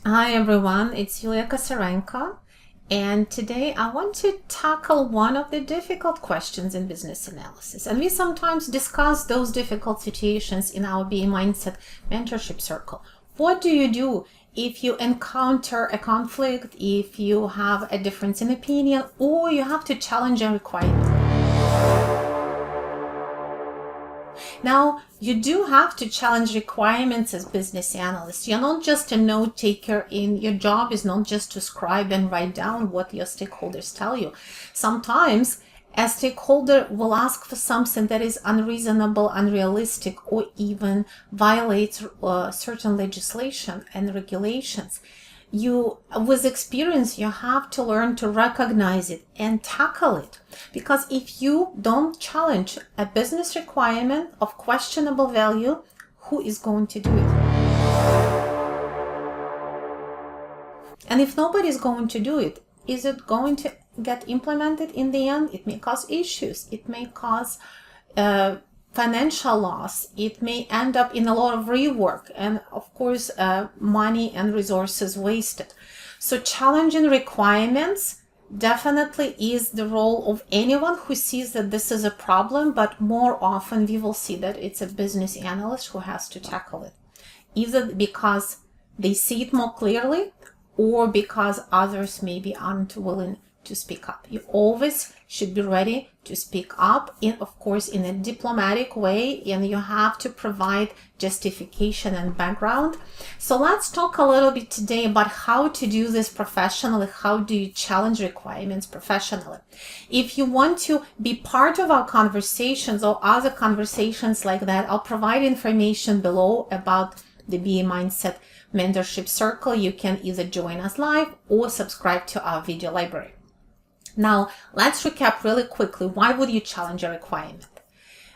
Hi everyone, it's Yulia Kosarenko, and today I want to tackle one of the difficult questions in business analysis. And we sometimes discuss those difficult situations in our BE Mindset mentorship circle. What do you do if you encounter a conflict, if you have a difference in opinion, or you have to challenge a requirement? Now, you do have to challenge requirements as business analysts. You're not just a note taker. Your job is not just to scribe and write down what your stakeholders tell you. Sometimes a stakeholder will ask for something that is unreasonable, unrealistic, or even violates certain legislation and regulations. With experience, you have to learn to recognize it and tackle it, because if you don't challenge a business requirement of questionable value, who is going to do it? And if nobody is going to do it, is it going to get implemented in the end? It may cause issues. It may cause financial loss. It may end up in a lot of rework and, of course, money and resources wasted. So challenging requirements definitely is the role of anyone who sees that this is a problem, but more often we will see that it's a business analyst who has to tackle it, either because they see it more clearly or because others maybe aren't willing to speak up. You always should be ready to speak up, of course, in a diplomatic way, and you have to provide justification and background. So let's talk a little bit today about how to do this professionally. How do you challenge requirements professionally? If you want to be part of our conversations or other conversations like that, I'll provide information below about the BE Mindset mentorship circle. You can either join us live or subscribe to our video library. Now, let's recap really quickly. Why would you challenge a requirement?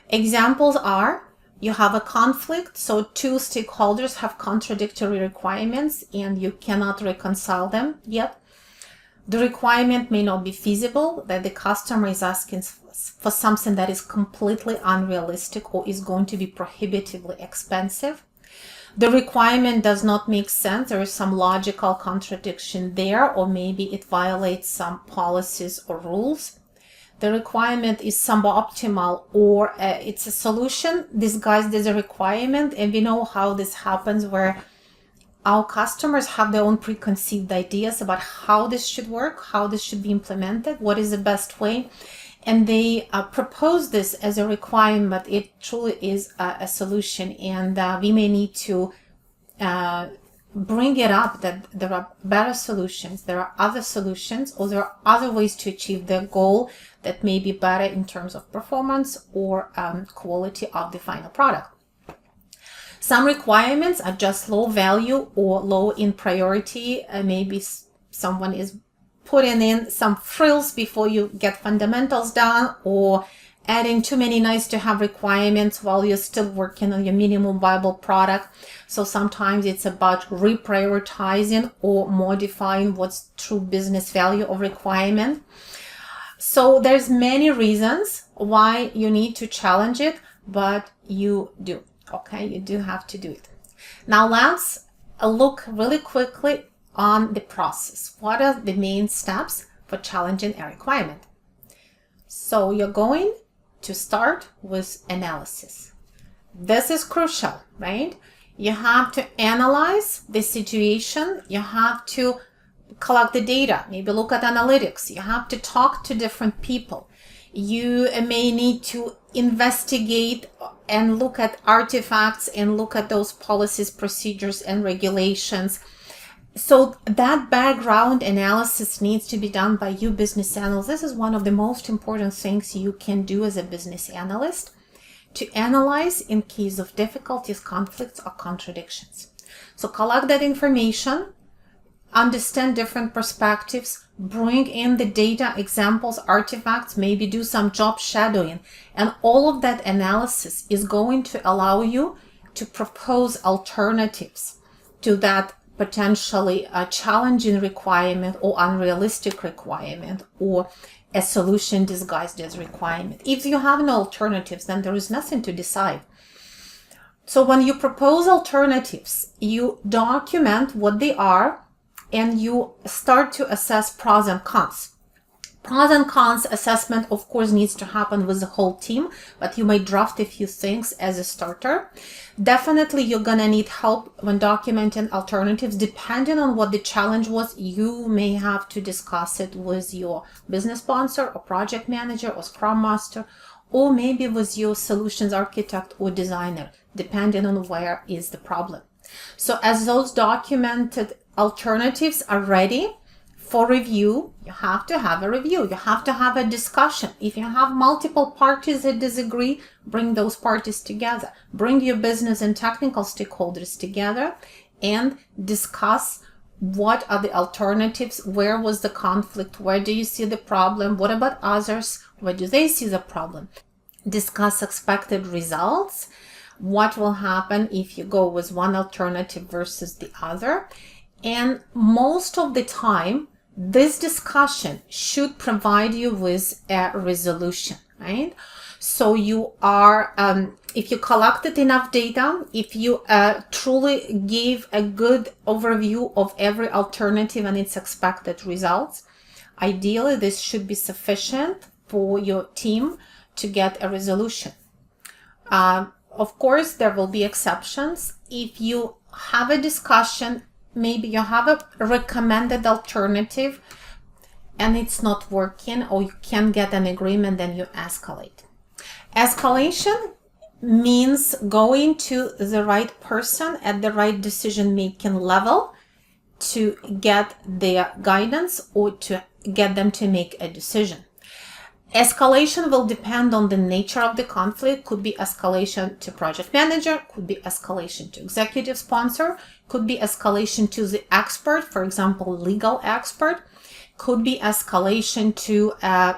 Examples are, you have a conflict, so two stakeholders have contradictory requirements and you cannot reconcile them yet. The requirement may not be feasible, that the customer is asking for something that is completely unrealistic or is going to be prohibitively expensive. The requirement does not make sense. There is some logical contradiction there, or maybe it violates some policies or rules. The requirement is suboptimal, or it's a solution disguised as a requirement. And we know how this happens, where our customers have their own preconceived ideas about how this should work, how this should be implemented, what is the best way. And they propose this as a requirement, but it truly is a solution. And we may need to bring it up that there are better solutions, there are other solutions, or there are other ways to achieve their goal that may be better in terms of performance or quality of the final product. Some requirements are just low value or low in priority. Maybe someone is putting in some frills before you get fundamentals done, or adding too many nice to have requirements while you're still working on your minimum viable product. So sometimes it's about reprioritizing or modifying what's true business value of requirement. So there's many reasons why you need to challenge it, but you do. Okay, you do have to do it. Now let's look really quickly on the process. What are the main steps for challenging a requirement? So you're going to start with analysis. This is crucial, right? You have to analyze the situation. You have to collect the data, maybe look at analytics. You have to talk to different people. You may need to investigate and look at artifacts and look at those policies, procedures, and regulations. So that background analysis needs to be done by you business analysts. This is one of the most important things you can do as a business analyst, to analyze in case of difficulties, conflicts, or contradictions. So collect that information, understand different perspectives, bring in the data, examples, artifacts, maybe do some job shadowing. And all of that analysis is going to allow you to propose alternatives to that potentially a challenging requirement or unrealistic requirement, or a solution disguised as requirement. If you have no alternatives, then there is nothing to decide. So when you propose alternatives, you document what they are and you start to assess pros and cons. Pros and cons assessment, of course, needs to happen with the whole team, but you may draft a few things as a starter. Definitely, you're gonna need help when documenting alternatives. Depending on what the challenge was, you may have to discuss it with your business sponsor or project manager or scrum master, or maybe with your solutions architect or designer, depending on where is the problem. So as those documented alternatives are ready for review, you have to have a review. You have to have a discussion. If you have multiple parties that disagree, bring those parties together. Bring your business and technical stakeholders together and discuss what are the alternatives, where was the conflict, where do you see the problem, what about others, where do they see the problem. Discuss expected results, what will happen if you go with one alternative versus the other. And most of the time, this discussion should provide you with a resolution, right? So you are, if you collected enough data, if you truly gave a good overview of every alternative and its expected results, ideally this should be sufficient for your team to get a resolution. Of course, there will be exceptions. If you have a discussion, maybe you have a recommended alternative and it's not working, or you can't get an agreement, then you escalate. Escalation means going to the right person at the right decision-making level to get their guidance or to get them to make a decision. Escalation will depend on the nature of the conflict. Could be escalation to project manager, could be escalation to executive sponsor, could be escalation to the expert, for example, legal expert, could be escalation to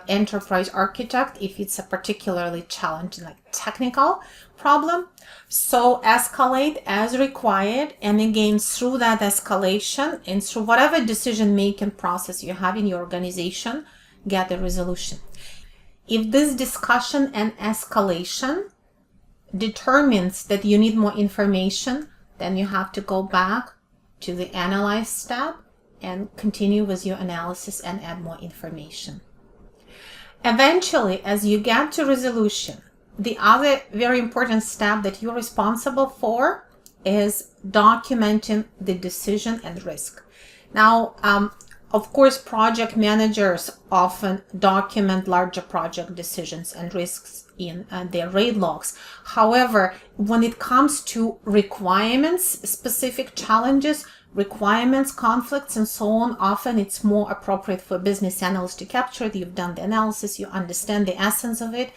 enterprise architect if it's a particularly challenging, like technical problem. So escalate as required, and again, through that escalation and through whatever decision-making process you have in your organization, get a resolution. If this discussion and escalation determines that you need more information, then you have to go back to the analyze step and continue with your analysis and add more information. Eventually, as you get to resolution, the other very important step that you're responsible for is documenting the decision and risk. Now, of course, project managers often document larger project decisions and risks in their RAID logs. However, when it comes to requirements, specific challenges, requirements, conflicts, and so on, often it's more appropriate for a business analyst to capture it. You've done the analysis, you understand the essence of it,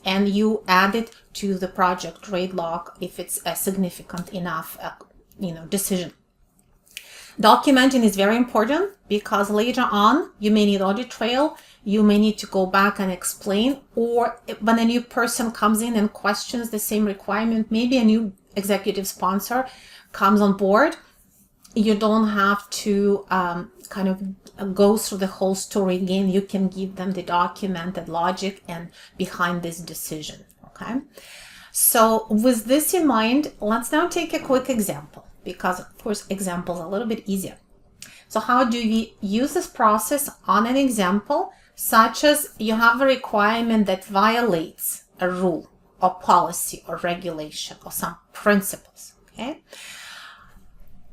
and you add it to the project RAID log if it's a significant enough decision. Documenting is very important because later on you may need audit trail, you may need to go back and explain, or when a new person comes in and questions the same requirement, maybe a new executive sponsor comes on board, you don't have to kind of go through the whole story again. You can give them the documented logic and behind this decision, okay? So with this in mind, let's now take a quick example, because of course examples are a little bit easier. So how do we use this process on an example, such as you have a requirement that violates a rule or policy or regulation or some principles, okay?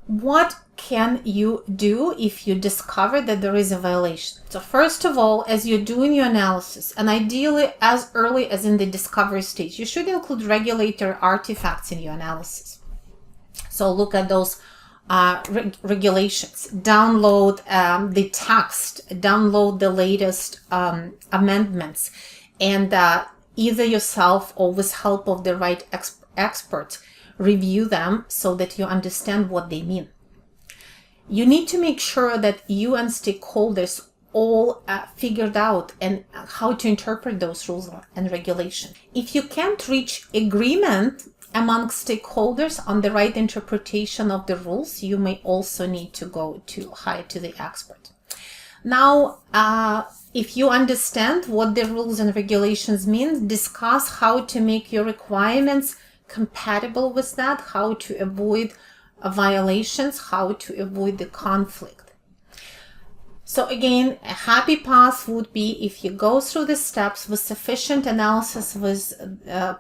What can you do if you discover that there is a violation? So first of all, as you're doing your analysis, and ideally as early as in the discovery stage, you should include regulatory artifacts in your analysis. So look at those regulations, download the text, download the latest amendments, and either yourself or with help of the right experts, review them so that you understand what they mean. You need to make sure that you and stakeholders all figured out and how to interpret those rules and regulations. If you can't reach agreement among stakeholders on the right interpretation of the rules, you may also need to go to hire to the expert. Now, if you understand what the rules and regulations mean, discuss how to make your requirements compatible with that, how to avoid violations, how to avoid the conflict. So again, a happy path would be if you go through the steps with sufficient analysis with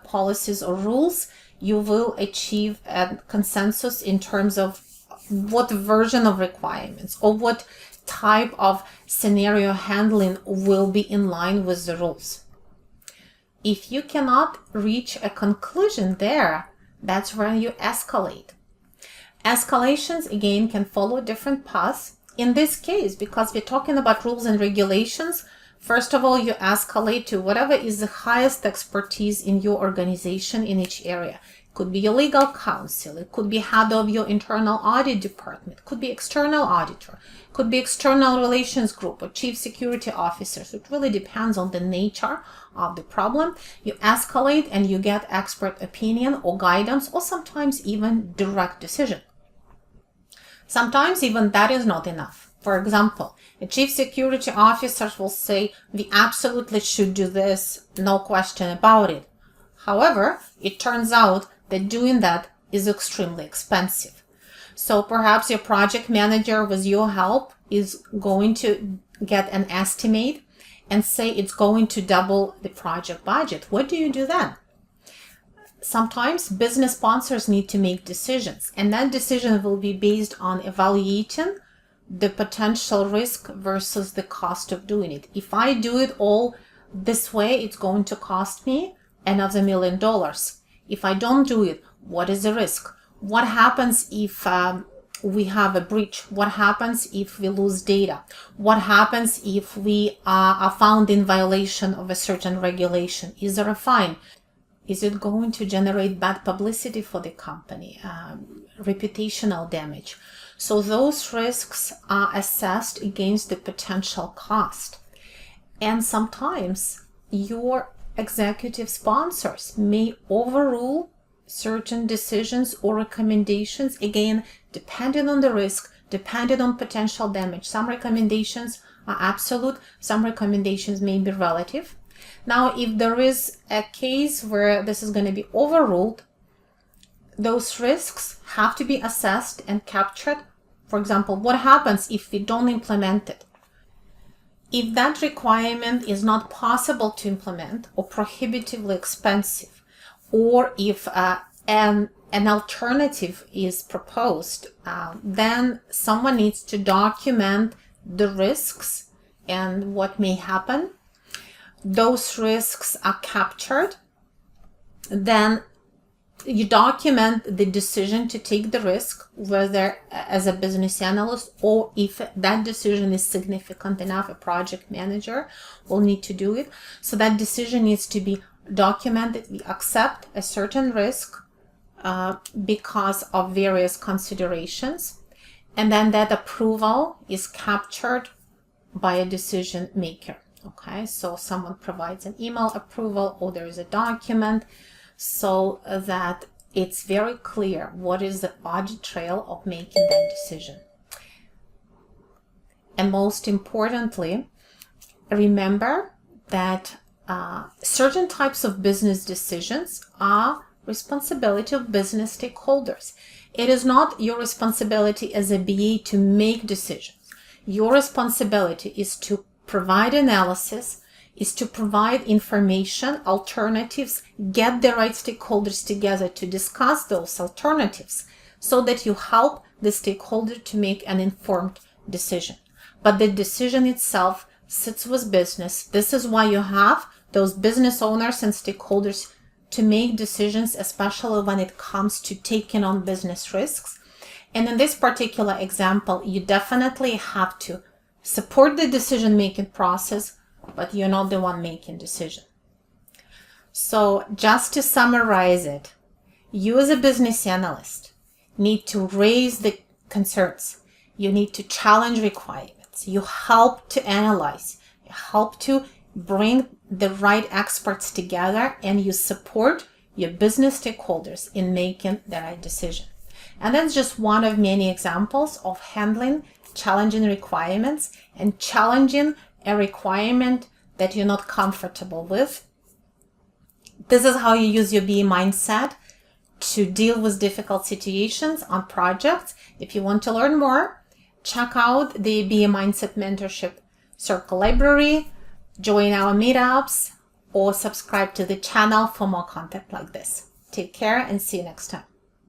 policies or rules, you will achieve a consensus in terms of what version of requirements or what type of scenario handling will be in line with the rules. If you cannot reach a conclusion there, that's where you escalate. Escalations, again, can follow different paths. In this case, because we're talking about rules and regulations, first of all, you escalate to whatever is the highest expertise in your organization in each area. It could be your legal counsel, it could be head of your internal audit department, it could be external auditor, it could be external relations group or chief security officer. So it really depends on the nature of the problem. You escalate and you get expert opinion or guidance, or sometimes even direct decision. Sometimes even that is not enough. For example, a chief security officer will say, we absolutely should do this, no question about it. However, it turns out that doing that is extremely expensive. So perhaps your project manager, with your help, is going to get an estimate and say it's going to double the project budget. What do you do then? Sometimes business sponsors need to make decisions, and that decision will be based on evaluating the potential risk versus the cost of doing it. If I do it all this way, it's going to cost me another $1 million. If I don't do it, what is the risk? What happens if we have a breach? What happens if we lose data? What happens if we are found in violation of a certain regulation? Is there a fine? Is it going to generate bad publicity for the company, reputational damage? So those risks are assessed against the potential cost. And sometimes your executive sponsors may overrule certain decisions or recommendations, again, depending on the risk, depending on potential damage. Some recommendations are absolute, some recommendations may be relative. Now, if there is a case where this is going to be overruled, those risks have to be assessed and captured. For example, what happens if we don't implement it? If that requirement is not possible to implement or prohibitively expensive, or if an alternative is proposed, then someone needs to document the risks and what may happen. Those risks are captured. Then you document the decision to take the risk, whether as a business analyst or if that decision is significant enough, a project manager will need to do it. So that decision needs to be documented. We accept a certain risk because of various considerations. And then that approval is captured by a decision maker. Okay, so someone provides an email approval or there is a document so that it's very clear what is the audit trail of making that decision. And most importantly, remember that certain types of business decisions are responsibility of business stakeholders. It is not your responsibility as a BA to make decisions. Your responsibility is to provide analysis, is to provide information, alternatives, get the right stakeholders together to discuss those alternatives so that you help the stakeholder to make an informed decision. But the decision itself sits with business. This is why you have those business owners and stakeholders to make decisions, especially when it comes to taking on business risks. And in this particular example, you definitely have to support the decision-making process, but you're not the one making decision. So just to summarize it, you as a business analyst need to raise the concerns. You need to challenge requirements. You help to analyze. You help to bring the right experts together, and you support your business stakeholders in making the right decision. And that's just one of many examples of handling challenging requirements and challenging a requirement that you're not comfortable with. This is how you use your BE mindset to deal with difficult situations on projects. If you want to learn more, check out the Be a Mindset Mentorship Circle library, join our meetups, or subscribe to the channel for more content like this. Take care and see you next time.